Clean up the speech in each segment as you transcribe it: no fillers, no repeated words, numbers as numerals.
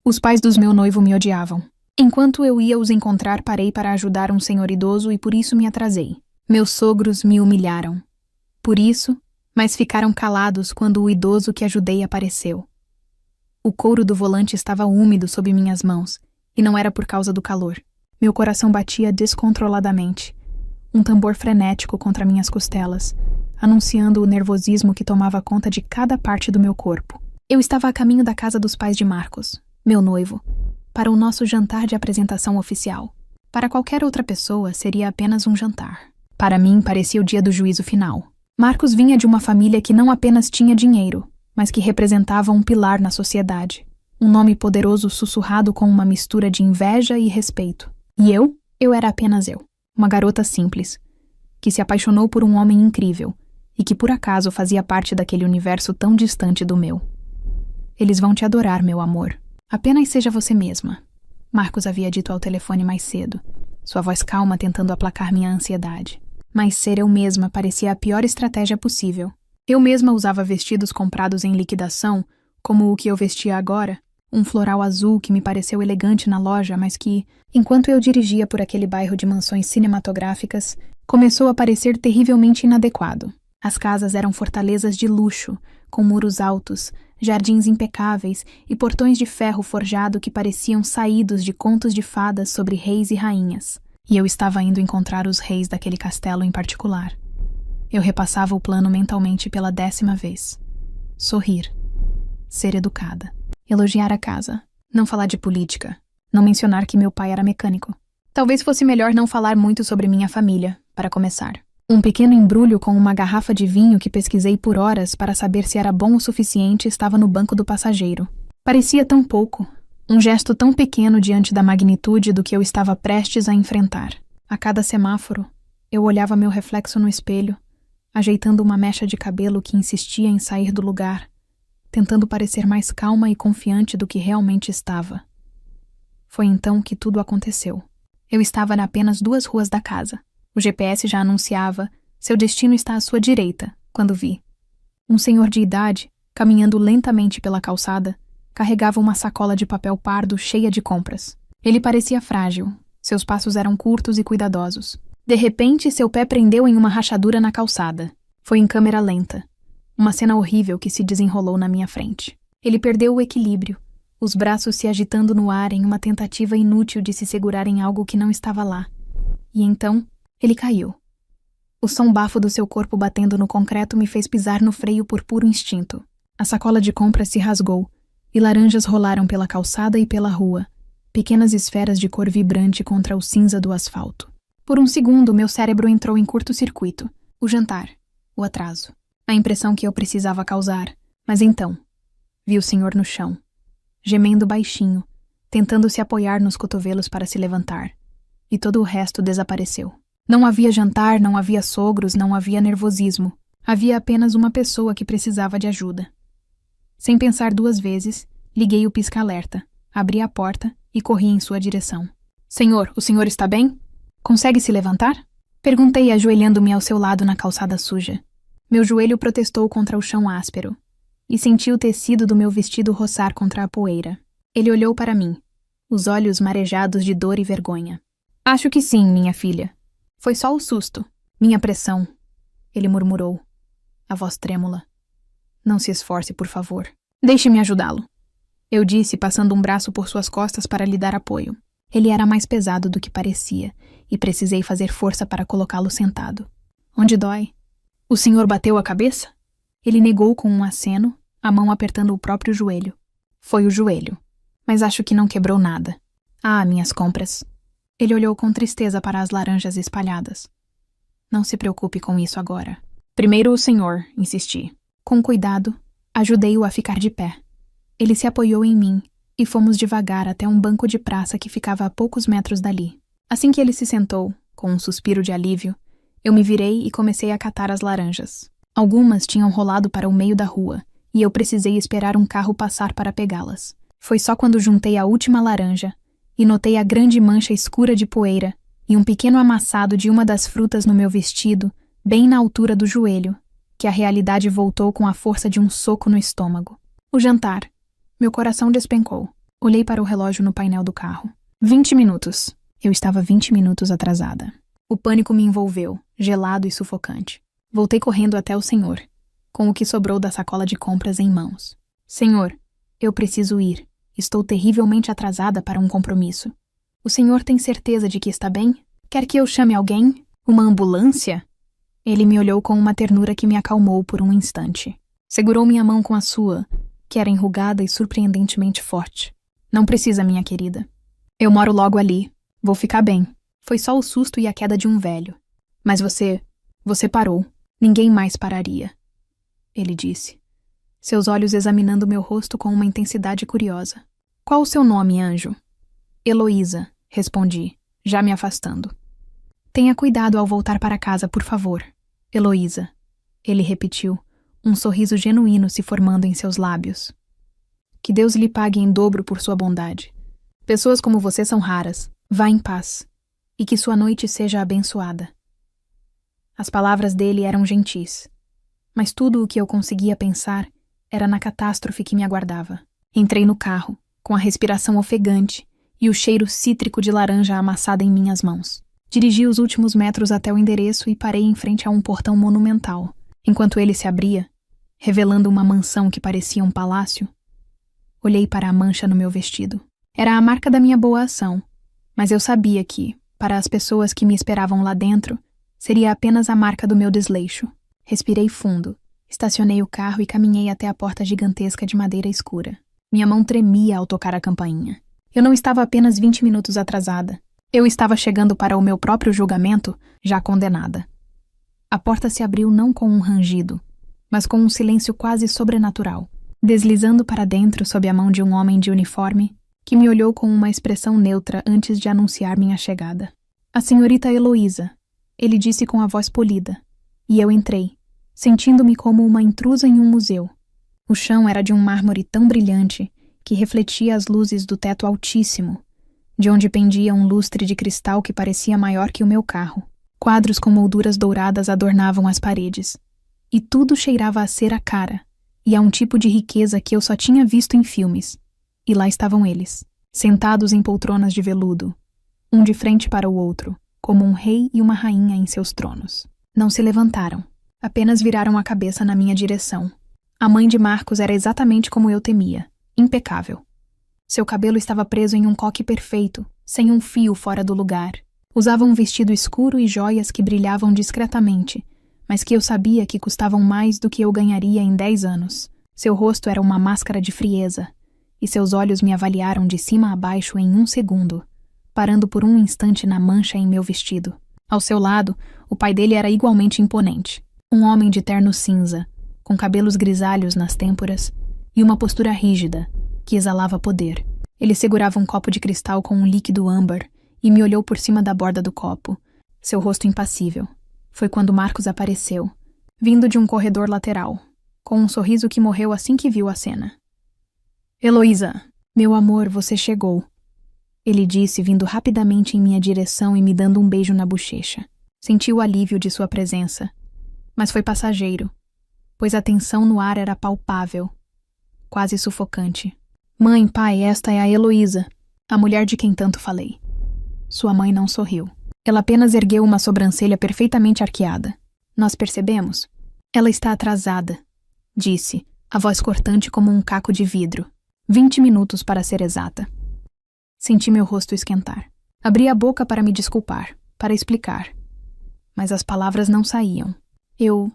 Os pais dos meu noivo me odiavam. Enquanto eu ia os encontrar, parei para ajudar um senhor idoso e por isso me atrasei. Meus sogros me humilharam. Por isso, mas ficaram calados quando o idoso que ajudei apareceu. O couro do volante estava úmido sob minhas mãos, e não era por causa do calor. Meu coração batia descontroladamente, um tambor frenético contra minhas costelas, anunciando o nervosismo que tomava conta de cada parte do meu corpo. Eu estava a caminho da casa dos pais de Marcos, meu noivo, para o nosso jantar de apresentação oficial. Para qualquer outra pessoa, seria apenas um jantar. Para mim, parecia o dia do juízo final. Marcos vinha de uma família que não apenas tinha dinheiro, mas que representava um pilar na sociedade. Um nome poderoso sussurrado com uma mistura de inveja e respeito. E eu era apenas eu, uma garota simples, que se apaixonou por um homem incrível e que por acaso fazia parte daquele universo tão distante do meu. Eles vão te adorar, meu amor. Apenas seja você mesma, Marcos havia dito ao telefone mais cedo, sua voz calma tentando aplacar minha ansiedade. Mas ser eu mesma parecia a pior estratégia possível. Eu mesma usava vestidos comprados em liquidação, como o que eu vestia agora, um floral azul que me pareceu elegante na loja, mas que, enquanto eu dirigia por aquele bairro de mansões cinematográficas, começou a parecer terrivelmente inadequado. As casas eram fortalezas de luxo, com muros altos, jardins impecáveis e portões de ferro forjado que pareciam saídos de contos de fadas sobre reis e rainhas. E eu estava indo encontrar os reis daquele castelo em particular. Eu repassava o plano mentalmente pela 10ª vez. Sorrir. Ser educada. Elogiar a casa. Não falar de política. Não mencionar que meu pai era mecânico. Talvez fosse melhor não falar muito sobre minha família, para começar. Um pequeno embrulho com uma garrafa de vinho que pesquisei por horas para saber se era bom o suficiente estava no banco do passageiro. Parecia tão pouco. Um gesto tão pequeno diante da magnitude do que eu estava prestes a enfrentar. A cada semáforo, eu olhava meu reflexo no espelho, ajeitando uma mecha de cabelo que insistia em sair do lugar, tentando parecer mais calma e confiante do que realmente estava. Foi então que tudo aconteceu. Eu estava a apenas 2 ruas da casa. O GPS já anunciava, seu destino está à sua direita, quando vi. Um senhor de idade, caminhando lentamente pela calçada, carregava uma sacola de papel pardo cheia de compras. Ele parecia frágil. Seus passos eram curtos e cuidadosos. De repente, seu pé prendeu em uma rachadura na calçada. Foi em câmera lenta. Uma cena horrível que se desenrolou na minha frente. Ele perdeu o equilíbrio, os braços se agitando no ar em uma tentativa inútil de se segurar em algo que não estava lá. E então, ele caiu. O som bafo do seu corpo batendo no concreto me fez pisar no freio por puro instinto. A sacola de compras se rasgou, e laranjas rolaram pela calçada e pela rua, pequenas esferas de cor vibrante contra o cinza do asfalto. Por um segundo, meu cérebro entrou em curto-circuito. O jantar. O atraso. A impressão que eu precisava causar. Mas então, vi o senhor no chão, gemendo baixinho, tentando se apoiar nos cotovelos para se levantar. E todo o resto desapareceu. Não havia jantar, não havia sogros, não havia nervosismo. Havia apenas uma pessoa que precisava de ajuda. Sem pensar 2 vezes, liguei o pisca-alerta, abri a porta e corri em sua direção. Senhor, o senhor está bem? Consegue se levantar? Perguntei, ajoelhando-me ao seu lado na calçada suja. Meu joelho protestou contra o chão áspero, e senti o tecido do meu vestido roçar contra a poeira. Ele olhou para mim, os olhos marejados de dor e vergonha. Acho que sim, minha filha. Foi só o susto. Minha pressão. Ele murmurou, a voz trêmula. Não se esforce, por favor. Deixe-me ajudá-lo. Eu disse, passando um braço por suas costas para lhe dar apoio. Ele era mais pesado do que parecia, e precisei fazer força para colocá-lo sentado. Onde dói? O senhor bateu a cabeça? Ele negou com um aceno, a mão apertando o próprio joelho. Foi o joelho. Mas acho que não quebrou nada. Ah, minhas compras. Ele olhou com tristeza para as laranjas espalhadas. Não se preocupe com isso agora. Primeiro o senhor, insisti. Com cuidado, ajudei-o a ficar de pé. Ele se apoiou em mim e fomos devagar até um banco de praça que ficava a poucos metros dali. Assim que ele se sentou, com um suspiro de alívio, eu me virei e comecei a catar as laranjas. Algumas tinham rolado para o meio da rua e eu precisei esperar um carro passar para pegá-las. Foi só quando juntei a última laranja e notei a grande mancha escura de poeira e um pequeno amassado de uma das frutas no meu vestido, bem na altura do joelho, que a realidade voltou com a força de um soco no estômago. O jantar. Meu coração despencou. Olhei para o relógio no painel do carro. 20 minutos. Eu estava 20 minutos atrasada. O pânico me envolveu, gelado e sufocante. Voltei correndo até o senhor, com o que sobrou da sacola de compras em mãos. Senhor, eu preciso ir. Estou terrivelmente atrasada para um compromisso. O senhor tem certeza de que está bem? Quer que eu chame alguém? Uma ambulância? Ele me olhou com uma ternura que me acalmou por um instante. Segurou minha mão com a sua, que era enrugada e surpreendentemente forte. Não precisa, minha querida. Eu moro logo ali. Vou ficar bem. Foi só o susto e a queda de um velho. Mas você parou. Ninguém mais pararia. Ele disse, seus olhos examinando meu rosto com uma intensidade curiosa. Qual o seu nome, anjo? Heloísa, respondi, já me afastando. Tenha cuidado ao voltar para casa, por favor. Heloísa. Ele repetiu, um sorriso genuíno se formando em seus lábios. Que Deus lhe pague em dobro por sua bondade. Pessoas como você são raras. Vá em paz. E que sua noite seja abençoada. As palavras dele eram gentis. Mas tudo o que eu conseguia pensar era na catástrofe que me aguardava. Entrei no carro, com a respiração ofegante e o cheiro cítrico de laranja amassada em minhas mãos. Dirigi os últimos metros até o endereço e parei em frente a um portão monumental. Enquanto ele se abria, revelando uma mansão que parecia um palácio, olhei para a mancha no meu vestido. Era a marca da minha boa ação, mas eu sabia que, para as pessoas que me esperavam lá dentro, seria apenas a marca do meu desleixo. Respirei fundo, estacionei o carro e caminhei até a porta gigantesca de madeira escura. Minha mão tremia ao tocar a campainha. Eu não estava apenas 20 minutos atrasada. Eu estava chegando para o meu próprio julgamento, já condenada. A porta se abriu não com um rangido, mas com um silêncio quase sobrenatural, deslizando para dentro sob a mão de um homem de uniforme que me olhou com uma expressão neutra antes de anunciar minha chegada. A senhorita Heloísa, ele disse com a voz polida, e eu entrei, sentindo-me como uma intrusa em um museu. O chão era de um mármore tão brilhante que refletia as luzes do teto altíssimo, de onde pendia um lustre de cristal que parecia maior que o meu carro. Quadros com molduras douradas adornavam as paredes, e tudo cheirava a cera cara, e a um tipo de riqueza que eu só tinha visto em filmes. E lá estavam eles, sentados em poltronas de veludo, um de frente para o outro, como um rei e uma rainha em seus tronos. Não se levantaram, apenas viraram a cabeça na minha direção. A mãe de Marcos era exatamente como eu temia, impecável. Seu cabelo estava preso em um coque perfeito, sem um fio fora do lugar. Usava um vestido escuro e joias que brilhavam discretamente, mas que eu sabia que custavam mais do que eu ganharia em 10 anos. Seu rosto era uma máscara de frieza, e seus olhos me avaliaram de cima a baixo em 1 segundo, parando por um instante na mancha em meu vestido. Ao seu lado, o pai dele era igualmente imponente. Um homem de terno cinza, com cabelos grisalhos nas têmporas e uma postura rígida, que exalava poder. Ele segurava um copo de cristal com um líquido âmbar e me olhou por cima da borda do copo, seu rosto impassível. Foi quando Marcos apareceu, vindo de um corredor lateral, com um sorriso que morreu assim que viu a cena. Heloísa, meu amor, você chegou. Ele disse, vindo rapidamente em minha direção e me dando um beijo na bochecha. Senti o alívio de sua presença, mas foi passageiro, pois a tensão no ar era palpável, quase sufocante. Mãe, pai, esta é a Heloísa, a mulher de quem tanto falei. Sua mãe não sorriu. Ela apenas ergueu uma sobrancelha perfeitamente arqueada. Nós percebemos. Ela está atrasada, disse, a voz cortante como um caco de vidro. 20 minutos para ser exata. Senti meu rosto esquentar. Abri a boca para me desculpar, para explicar. Mas as palavras não saíam. Eu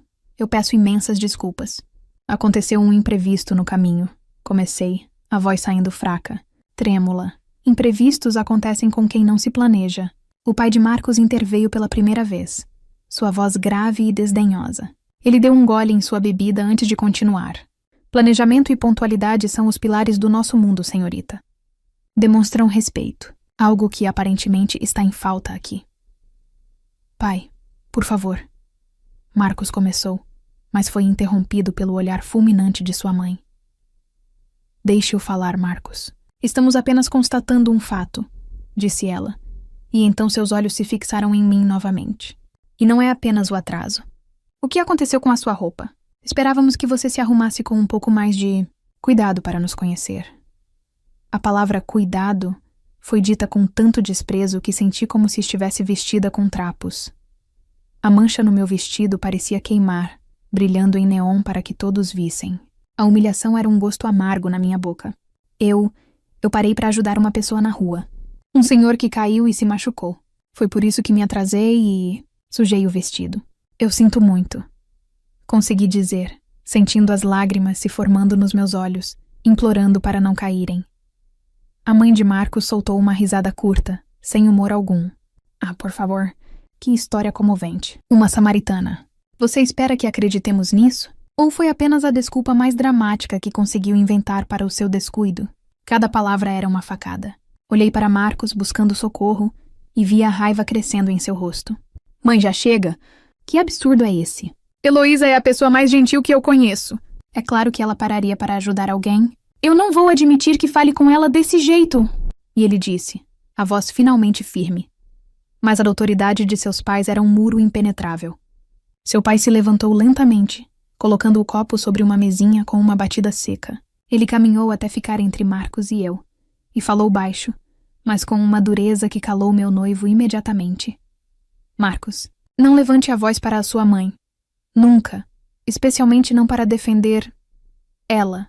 peço imensas desculpas. Aconteceu um imprevisto no caminho. Comecei, a voz saindo fraca, trêmula. Imprevistos acontecem com quem não se planeja. O pai de Marcos interveio pela primeira vez. Sua voz grave e desdenhosa. Ele deu um gole em sua bebida antes de continuar. Planejamento e pontualidade são os pilares do nosso mundo, senhorita. Demonstram respeito, algo que aparentemente está em falta aqui. Pai, por favor. Marcos começou, mas foi interrompido pelo olhar fulminante de sua mãe. Deixe-o falar, Marcos. Estamos apenas constatando um fato, disse ela, e então seus olhos se fixaram em mim novamente. E não é apenas o atraso. O que aconteceu com a sua roupa? Esperávamos que você se arrumasse com um pouco mais de cuidado para nos conhecer. A palavra cuidado foi dita com tanto desprezo que senti como se estivesse vestida com trapos. A mancha no meu vestido parecia queimar, brilhando em neon para que todos vissem. A humilhação era um gosto amargo na minha boca. Eu parei para ajudar uma pessoa na rua. Um senhor que caiu e se machucou. Foi por isso que me atrasei e sujei o vestido. Eu sinto muito. Consegui dizer, sentindo as lágrimas se formando nos meus olhos, implorando para não caírem. A mãe de Marcos soltou uma risada curta, sem humor algum. Ah, por favor, que história comovente. Uma samaritana. Você espera que acreditemos nisso? Ou foi apenas a desculpa mais dramática que conseguiu inventar para o seu descuido? Cada palavra era uma facada. Olhei para Marcos buscando socorro e vi a raiva crescendo em seu rosto. Mãe, já chega? Que absurdo é esse? Heloísa é a pessoa mais gentil que eu conheço. É claro que ela pararia para ajudar alguém. Eu não vou admitir que fale com ela desse jeito. E ele disse, a voz finalmente firme. Mas a autoridade de seus pais era um muro impenetrável. Seu pai se levantou lentamente, colocando o copo sobre uma mesinha com uma batida seca. Ele caminhou até ficar entre Marcos e eu, e falou baixo, mas com uma dureza que calou meu noivo imediatamente. Marcos, não levante a voz para a sua mãe. Nunca, especialmente não para defender ela.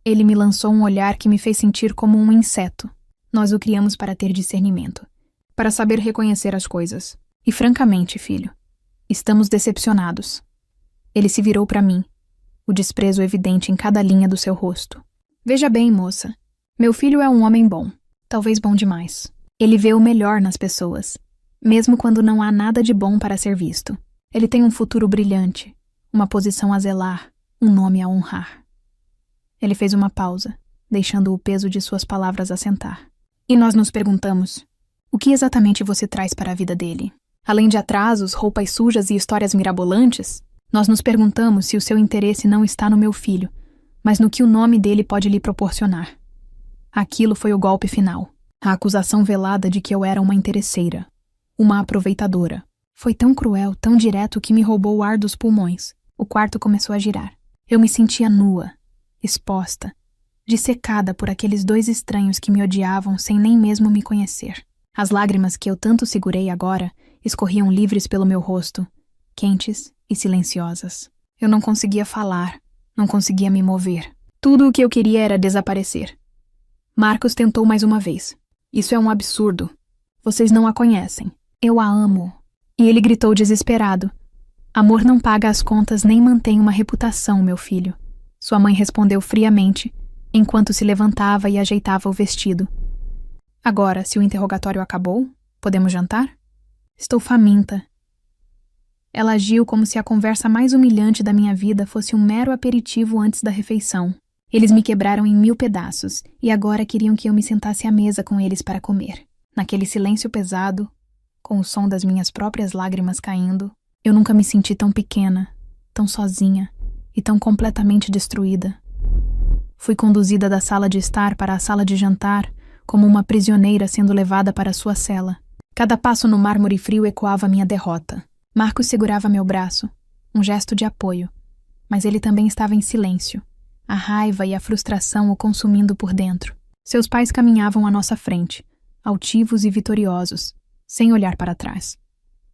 Ele me lançou um olhar que me fez sentir como um inseto. Nós o criamos para ter discernimento, para saber reconhecer as coisas. E francamente, filho, estamos decepcionados. Ele se virou para mim, o desprezo evidente em cada linha do seu rosto. Veja bem, moça, meu filho é um homem bom, talvez bom demais. Ele vê o melhor nas pessoas, mesmo quando não há nada de bom para ser visto. Ele tem um futuro brilhante, uma posição a zelar, um nome a honrar. Ele fez uma pausa, deixando o peso de suas palavras assentar. E nós nos perguntamos, o que exatamente você traz para a vida dele? Além de atrasos, roupas sujas e histórias mirabolantes, nós nos perguntamos se o seu interesse não está no meu filho, mas no que o nome dele pode lhe proporcionar. Aquilo foi o golpe final. A acusação velada de que eu era uma interesseira, uma aproveitadora. Foi tão cruel, tão direto que me roubou o ar dos pulmões. O quarto começou a girar. Eu me sentia nua, exposta, dissecada por aqueles dois estranhos que me odiavam sem nem mesmo me conhecer. As lágrimas que eu tanto segurei agora escorriam livres pelo meu rosto, quentes e silenciosas. Eu não conseguia falar, não conseguia me mover. Tudo o que eu queria era desaparecer. Marcos tentou mais uma vez. Isso é um absurdo. Vocês não a conhecem. Eu a amo. E ele gritou desesperado. Amor não paga as contas nem mantém uma reputação, meu filho. Sua mãe respondeu friamente, enquanto se levantava e ajeitava o vestido. Agora, se o interrogatório acabou, podemos jantar? Estou faminta. Ela agiu como se a conversa mais humilhante da minha vida fosse um mero aperitivo antes da refeição. Eles me quebraram em 1000 pedaços e agora queriam que eu me sentasse à mesa com eles para comer. Naquele silêncio pesado, com o som das minhas próprias lágrimas caindo, eu nunca me senti tão pequena, tão sozinha e tão completamente destruída. Fui conduzida da sala de estar para a sala de jantar, como uma prisioneira sendo levada para sua cela. Cada passo no mármore frio ecoava minha derrota. Marcos segurava meu braço, um gesto de apoio, mas ele também estava em silêncio, a raiva e a frustração o consumindo por dentro. Seus pais caminhavam à nossa frente, altivos e vitoriosos, sem olhar para trás.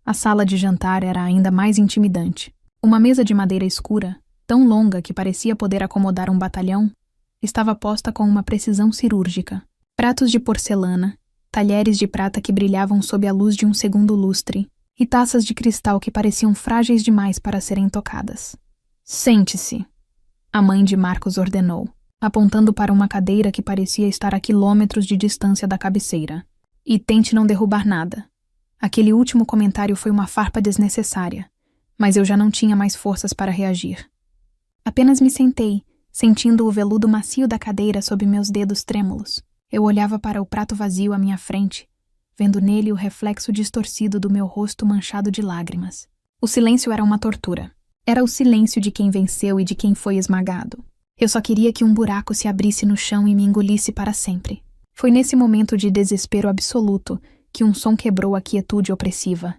A sala de jantar era ainda mais intimidante. Uma mesa de madeira escura, tão longa que parecia poder acomodar um batalhão, estava posta com uma precisão cirúrgica. Pratos de porcelana, talheres de prata que brilhavam sob a luz de um segundo lustre, e taças de cristal que pareciam frágeis demais para serem tocadas. Sente-se, a mãe de Marcos ordenou, apontando para uma cadeira que parecia estar a quilômetros de distância da cabeceira. E tente não derrubar nada. Aquele último comentário foi uma farpa desnecessária, mas eu já não tinha mais forças para reagir. Apenas me sentei, sentindo o veludo macio da cadeira sob meus dedos trêmulos. Eu olhava para o prato vazio à minha frente, vendo nele o reflexo distorcido do meu rosto manchado de lágrimas. O silêncio era uma tortura. Era o silêncio de quem venceu e de quem foi esmagado. Eu só queria que um buraco se abrisse no chão e me engolisse para sempre. Foi nesse momento de desespero absoluto que um som quebrou a quietude opressiva.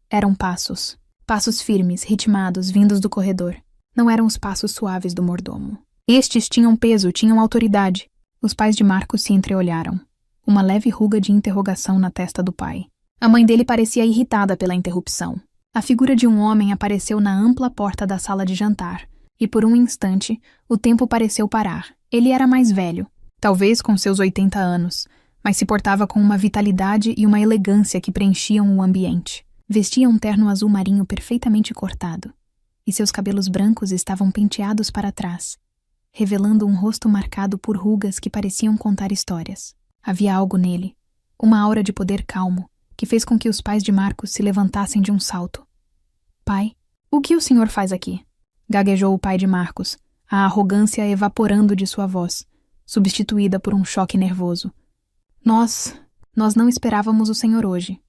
Eram passos. Passos firmes, ritmados, vindos do corredor. Não eram os passos suaves do mordomo. Estes tinham peso, tinham autoridade. Os pais de Marcos se entreolharam, uma leve ruga de interrogação na testa do pai. A mãe dele parecia irritada pela interrupção. A figura de um homem apareceu na ampla porta da sala de jantar, e por um instante, o tempo pareceu parar. Ele era mais velho, talvez com seus 80 anos, mas se portava com uma vitalidade e uma elegância que preenchiam o ambiente. Vestia um terno azul marinho perfeitamente cortado, e seus cabelos brancos estavam penteados para trás, revelando um rosto marcado por rugas que pareciam contar histórias. Havia algo nele, uma aura de poder calmo, que fez com que os pais de Marcos se levantassem de um salto. Pai, o que o senhor faz aqui? Gaguejou o pai de Marcos, a arrogância evaporando de sua voz, substituída por um choque nervoso. Nós não esperávamos o senhor hoje.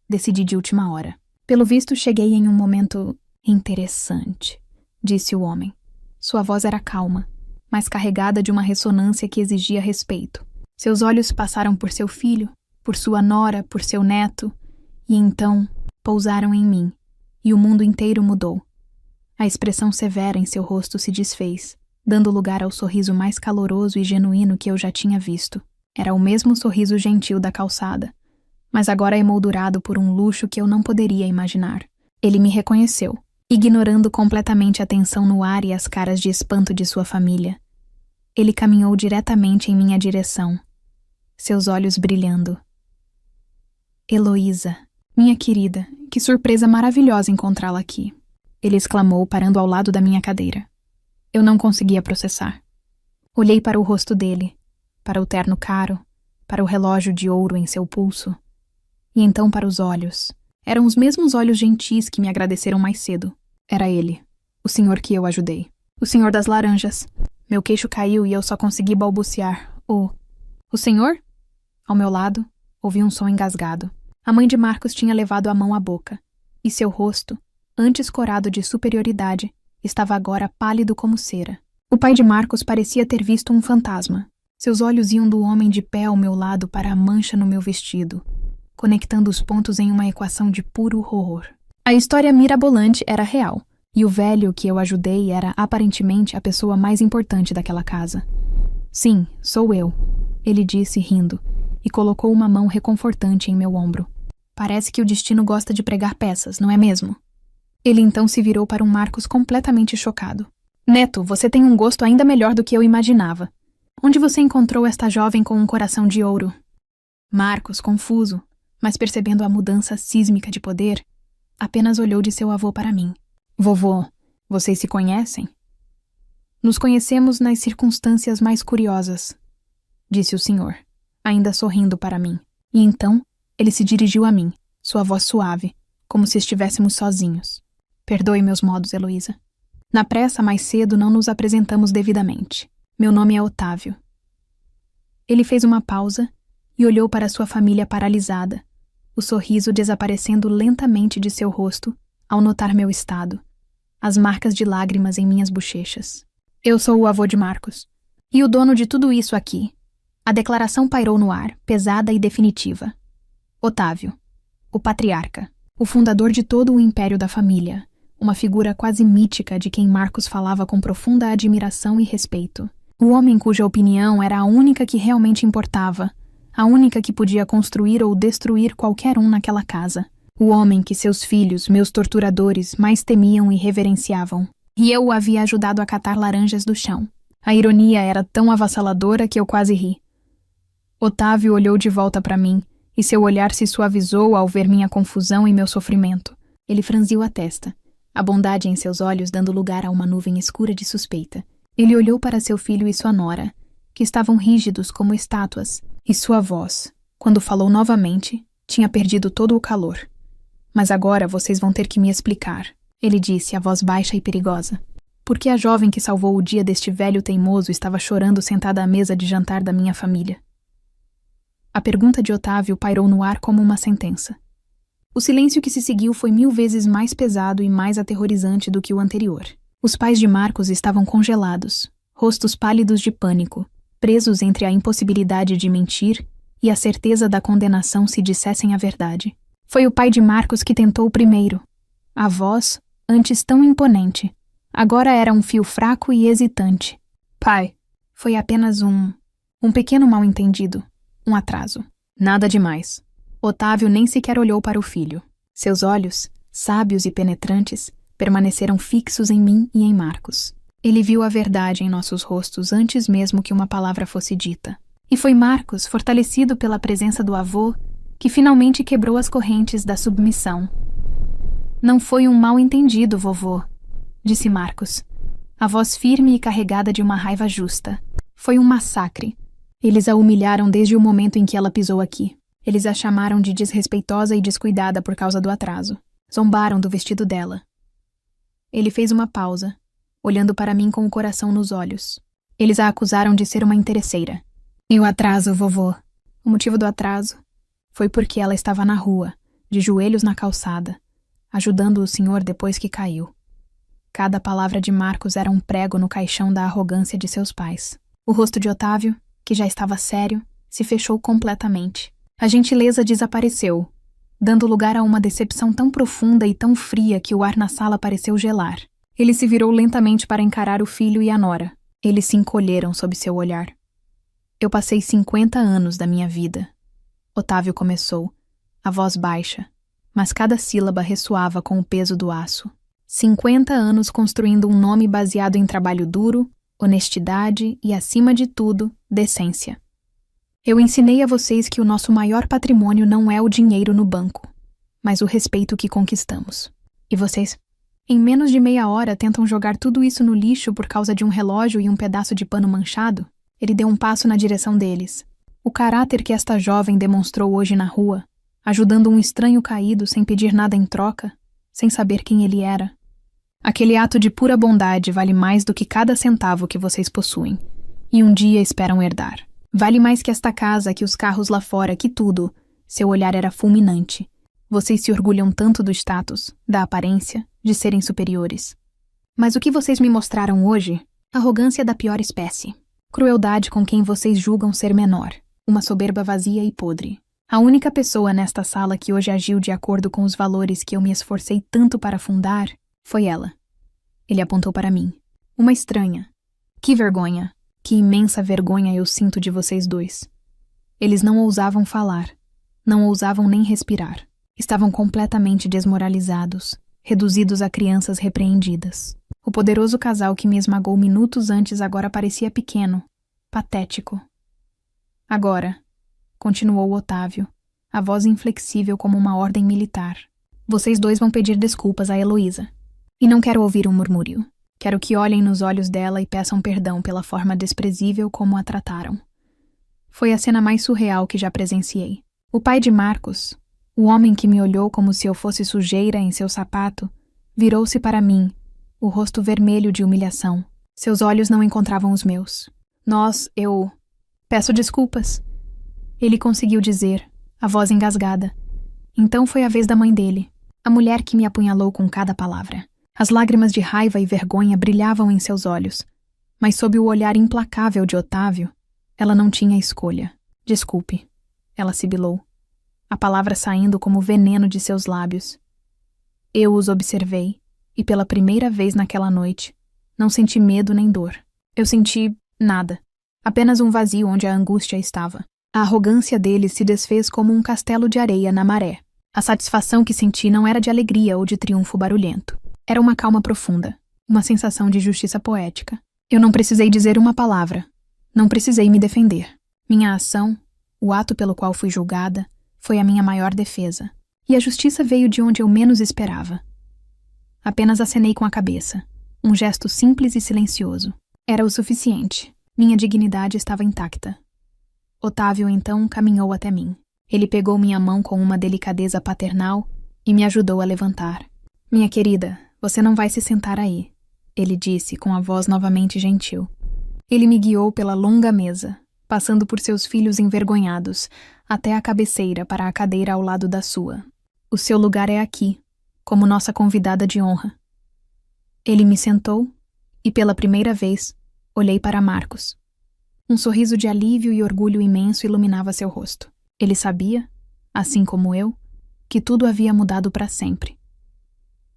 Decidi de última hora. Pelo visto, cheguei em um momento interessante, disse o homem. Sua voz era calma, mas carregada de uma ressonância que exigia respeito. Seus olhos passaram por seu filho, por sua nora, por seu neto, e então pousaram em mim, e o mundo inteiro mudou. A expressão severa em seu rosto se desfez, dando lugar ao sorriso mais caloroso e genuíno que eu já tinha visto. Era o mesmo sorriso gentil da calçada, mas agora emoldurado por um luxo que eu não poderia imaginar. Ele me reconheceu, ignorando completamente a tensão no ar e as caras de espanto de sua família. Ele caminhou diretamente em minha direção, seus olhos brilhando. Heloísa, minha querida, que surpresa maravilhosa encontrá-la aqui, ele exclamou, parando ao lado da minha cadeira. Eu não conseguia processar. Olhei para o rosto dele, para o terno caro, para o relógio de ouro em seu pulso, e então para os olhos. Eram os mesmos olhos gentis que me agradeceram mais cedo. Era ele, o senhor que eu ajudei. O senhor das laranjas. Meu queixo caiu e eu só consegui balbuciar. O senhor? Ao meu lado, ouvi um som engasgado. A mãe de Marcos tinha levado a mão à boca, e seu rosto, antes corado de superioridade, estava agora pálido como cera. O pai de Marcos parecia ter visto um fantasma. Seus olhos iam do homem de pé ao meu lado para a mancha no meu vestido, conectando os pontos em uma equação de puro horror. A história mirabolante era real, e o velho que eu ajudei era aparentemente a pessoa mais importante daquela casa. Sim, sou eu, ele disse rindo, e colocou uma mão reconfortante em meu ombro. Parece que o destino gosta de pregar peças, não é mesmo? Ele então se virou para um Marcos completamente chocado. Neto, você tem um gosto ainda melhor do que eu imaginava. Onde você encontrou esta jovem com um coração de ouro? Marcos, confuso, mas percebendo a mudança sísmica de poder, apenas olhou de seu avô para mim. Vovô, vocês se conhecem? Nos conhecemos nas circunstâncias mais curiosas, disse o senhor, ainda sorrindo para mim. E então, ele se dirigiu a mim, sua voz suave, como se estivéssemos sozinhos. Perdoe meus modos, Heloísa. Na pressa, mais cedo, não nos apresentamos devidamente. Meu nome é Otávio. Ele fez uma pausa e olhou para sua família paralisada, o sorriso desaparecendo lentamente de seu rosto ao notar meu estado, as marcas de lágrimas em minhas bochechas. Eu sou o avô de Marcos, e o dono de tudo isso aqui. A declaração pairou no ar, pesada e definitiva. Otávio, o patriarca, o fundador de todo o império da família, uma figura quase mítica de quem Marcos falava com profunda admiração e respeito. O homem cuja opinião era a única que realmente importava, a única que podia construir ou destruir qualquer um naquela casa. O homem que seus filhos, meus torturadores, mais temiam e reverenciavam. E eu o havia ajudado a catar laranjas do chão. A ironia era tão avassaladora que eu quase ri. Otávio olhou de volta para mim, e seu olhar se suavizou ao ver minha confusão e meu sofrimento. Ele franziu a testa, a bondade em seus olhos dando lugar a uma nuvem escura de suspeita. Ele olhou para seu filho e sua nora, que estavam rígidos como estátuas, e sua voz, quando falou novamente, tinha perdido todo o calor. Mas agora vocês vão ter que me explicar, ele disse, a voz baixa e perigosa. Por que a jovem que salvou o dia deste velho teimoso estava chorando sentada à mesa de jantar da minha família? A pergunta de Otávio pairou no ar como uma sentença. O silêncio que se seguiu foi 1000 vezes mais pesado e mais aterrorizante do que o anterior. Os pais de Marcos estavam congelados, rostos pálidos de pânico, presos entre a impossibilidade de mentir e a certeza da condenação se dissessem a verdade. Foi o pai de Marcos que tentou primeiro. A voz, antes tão imponente, agora era um fio fraco e hesitante. Pai, foi apenas um Um pequeno mal-entendido. Um atraso. Nada demais. Otávio nem sequer olhou para o filho. Seus olhos, sábios e penetrantes, permaneceram fixos em mim e em Marcos. Ele viu a verdade em nossos rostos antes mesmo que uma palavra fosse dita. E foi Marcos, fortalecido pela presença do avô, que finalmente quebrou as correntes da submissão. Não foi um mal-entendido, vovô, disse Marcos, a voz firme e carregada de uma raiva justa. Foi um massacre. Eles a humilharam desde o momento em que ela pisou aqui. Eles a chamaram de desrespeitosa e descuidada por causa do atraso. Zombaram do vestido dela. Ele fez uma pausa, olhando para mim com o coração nos olhos. Eles a acusaram de ser uma interesseira. E o atraso, vovô? O motivo do atraso foi porque ela estava na rua, de joelhos na calçada, ajudando o senhor depois que caiu. Cada palavra de Marcos era um prego no caixão da arrogância de seus pais. O rosto de Otávio, que já estava sério, se fechou completamente. A gentileza desapareceu, dando lugar a uma decepção tão profunda e tão fria que o ar na sala pareceu gelar. Ele se virou lentamente para encarar o filho e a nora. Eles se encolheram sob seu olhar. Eu passei 50 anos da minha vida. Otávio começou, a voz baixa, mas cada sílaba ressoava com o peso do aço. 50 anos construindo um nome baseado em trabalho duro, honestidade e, acima de tudo, decência. Eu ensinei a vocês que o nosso maior patrimônio não é o dinheiro no banco, mas o respeito que conquistamos. E vocês, em menos de meia hora, tentam jogar tudo isso no lixo por causa de um relógio e um pedaço de pano manchado? Ele deu um passo na direção deles. O caráter que esta jovem demonstrou hoje na rua, ajudando um estranho caído sem pedir nada em troca, sem saber quem ele era. Aquele ato de pura bondade vale mais do que cada centavo que vocês possuem, e um dia esperam herdar. Vale mais que esta casa, que os carros lá fora, que tudo. Seu olhar era fulminante. Vocês se orgulham tanto do status, da aparência, de serem superiores. Mas o que vocês me mostraram hoje? Arrogância da pior espécie. Crueldade com quem vocês julgam ser menor. Uma soberba vazia e podre. A única pessoa nesta sala que hoje agiu de acordo com os valores que eu me esforcei tanto para fundar foi ela. Ele apontou para mim. Uma estranha. Que vergonha. Que imensa vergonha eu sinto de vocês dois. Eles não ousavam falar. Não ousavam nem respirar. Estavam completamente desmoralizados, reduzidos a crianças repreendidas. O poderoso casal que me esmagou minutos antes agora parecia pequeno, patético. Agora, continuou Otávio, a voz inflexível como uma ordem militar. Vocês dois vão pedir desculpas a Heloísa. E não quero ouvir um murmúrio. Quero que olhem nos olhos dela e peçam perdão pela forma desprezível como a trataram. Foi a cena mais surreal que já presenciei. O pai de Marcos, o homem que me olhou como se eu fosse sujeira em seu sapato, virou-se para mim, o rosto vermelho de humilhação. Seus olhos não encontravam os meus. Eu... Peço desculpas. Ele conseguiu dizer, a voz engasgada. Então foi a vez da mãe dele, a mulher que me apunhalou com cada palavra. As lágrimas de raiva e vergonha brilhavam em seus olhos, mas sob o olhar implacável de Otávio, ela não tinha escolha. Desculpe, ela sibilou, a palavra saindo como veneno de seus lábios. Eu os observei, e pela primeira vez naquela noite, não senti medo nem dor. Eu senti nada, apenas um vazio onde a angústia estava. A arrogância deles se desfez como um castelo de areia na maré. A satisfação que senti não era de alegria ou de triunfo barulhento. Era uma calma profunda, uma sensação de justiça poética. Eu não precisei dizer uma palavra, não precisei me defender. Minha ação, o ato pelo qual fui julgada, foi a minha maior defesa. E a justiça veio de onde eu menos esperava. Apenas acenei com a cabeça, um gesto simples e silencioso. Era o suficiente. Minha dignidade estava intacta. Otávio então caminhou até mim. Ele pegou minha mão com uma delicadeza paternal e me ajudou a levantar. Minha querida, você não vai se sentar aí, ele disse com a voz novamente gentil. Ele me guiou pela longa mesa, passando por seus filhos envergonhados, até a cabeceira para a cadeira ao lado da sua. O seu lugar é aqui, como nossa convidada de honra. Ele me sentou e, pela primeira vez, olhei para Marcos. Um sorriso de alívio e orgulho imenso iluminava seu rosto. Ele sabia, assim como eu, que tudo havia mudado para sempre.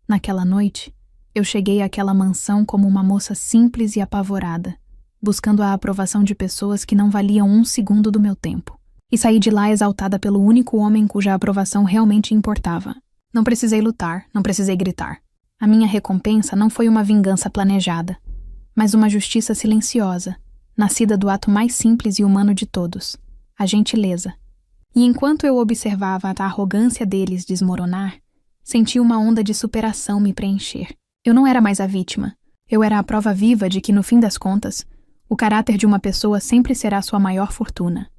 Naquela noite, eu cheguei àquela mansão como uma moça simples e apavorada, buscando a aprovação de pessoas que não valiam um segundo do meu tempo. E saí de lá exaltada pelo único homem cuja aprovação realmente importava. Não precisei lutar, não precisei gritar. A minha recompensa não foi uma vingança planejada, mas uma justiça silenciosa, nascida do ato mais simples e humano de todos, a gentileza. E enquanto eu observava a arrogância deles desmoronar, senti uma onda de superação me preencher. Eu não era mais a vítima. Eu era a prova viva de que, no fim das contas, o caráter de uma pessoa sempre será sua maior fortuna.